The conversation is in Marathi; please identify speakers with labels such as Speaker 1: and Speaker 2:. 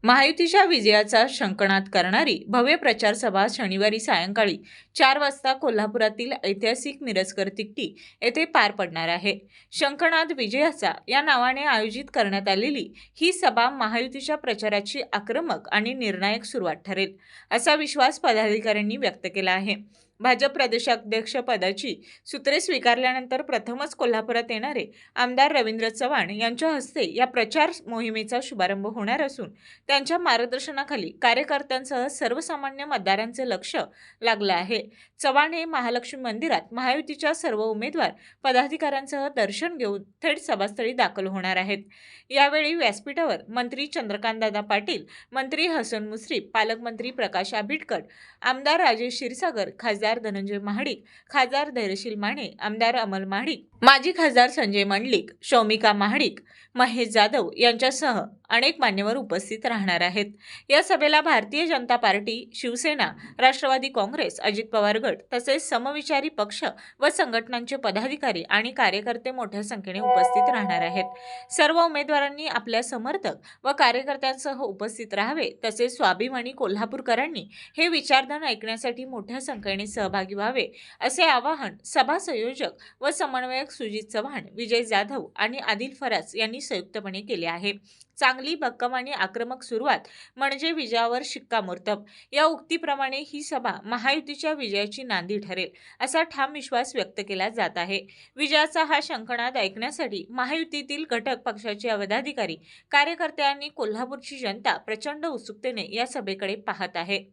Speaker 1: महायुतीच्या विजयाचा शंखनाद करणारी भव्य प्रचार सभा शनिवारी सायंकाळी 4 वाजता कोल्हापुरातील ऐतिहासिक मिरजकर तिकटी येथे पार पडणार आहे. शंखनाद विजयाचा या नावाने आयोजित करण्यात आलेली ही सभा महायुतीच्या प्रचाराची आक्रमक आणि निर्णायक सुरुवात ठरेल, असा विश्वास पदाधिकाऱ्यांनी व्यक्त केला आहे. भाजप प्रदेशाध्यक्ष पदाची सूत्रे स्वीकारल्यानंतर प्रथमच कोल्हापुरात येणारे आमदार रवींद्र चव्हाण यांच्या हस्ते या प्रचार मोहिमेचा शुभारंभ होणार असून त्यांच्या मार्गदर्शनाखाली कार्यकर्त्यांसह सर्वसामान्य मतदारांचे लक्ष लागलं आहे. चव्हाण हे महालक्ष्मी मंदिरात महायुतीच्या सर्व उमेदवार पदाधिकाऱ्यांसह दर्शन घेऊन थेट सभास्थळी दाखल होणार आहेत. यावेळी व्यासपीठावर मंत्री चंद्रकांतदादा पाटील, मंत्री हसन मुश्रीफ, पालकमंत्री प्रकाश आंबेडकर, आमदार राजेश क्षीरसागर, खासदार धनंजय महाडिक, खासदार धैर्यशील माने, आमदार अमल महाडिक, माजी खासदार संजय मंडलिक, शौमिका महाडिक, महेश जाधव यांच्यासह अनेक मान्यवर उपस्थित राहणार आहेत. या सभेला भारतीय जनता पार्टी, शिवसेना, राष्ट्रवादी काँग्रेस, अजित पवार गट तसेच समविचारी पक्ष व संघटनांचे पदाधिकारी आणि कार्यकर्ते मोठ्या संख्येने उपस्थित राहणार आहेत. सर्व उमेदवारांनी आपल्या समर्थक व कार्यकर्त्यांसह उपस्थित राहावे. तसेच स्वाभिमानी कोल्हापूरकरांनी हे विचारधन ऐकण्यासाठी मोठ्या संख्येने सहभागी व्हावे, असे आवाहन सभा संयोजक व समन्वयक सुजित चव्हाण, विजय जाधव आणि आदिल फराज यांनी संयुक्तपणे केले आहे. चांगली, भक्कम आणि आक्रमक सुरुवात म्हणजे विजयावर शिक्कामोर्तब या उक्तीप्रमाणे ही सभा महायुतीच्या विजयाची नांदी ठरेल, असा ठाम विश्वास व्यक्त केला जात आहे. विजयाचा हा शंखनाद ऐकण्यासाठी महायुतीतील घटक पक्षाचे पदाधिकारी, कार्यकर्ते आणि कोल्हापूरची जनता प्रचंड उत्सुकतेने या सभेकडे पाहत आहे.